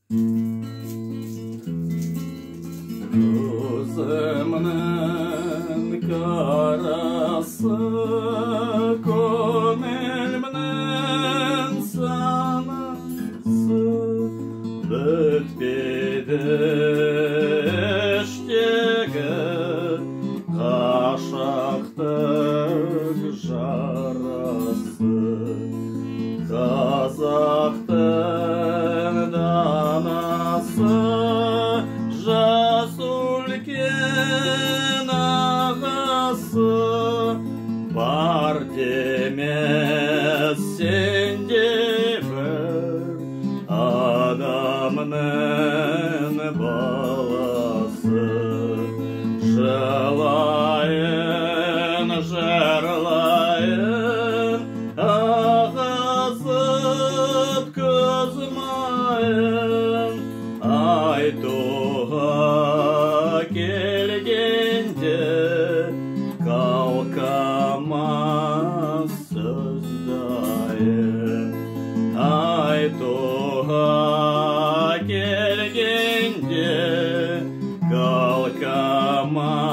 Көзімнің қарасы, көңілімнің санасы, бітпеді іштегі қашақтық жарасы. Қазақтың данасы, жас үлкен ағасы, бар демес сенде бір адамның баласы. Жылайын, жырлайын, ағызып көз майын, айтуға келгенде қалқамас сөз дайын. Айтуға келгенде қалқамас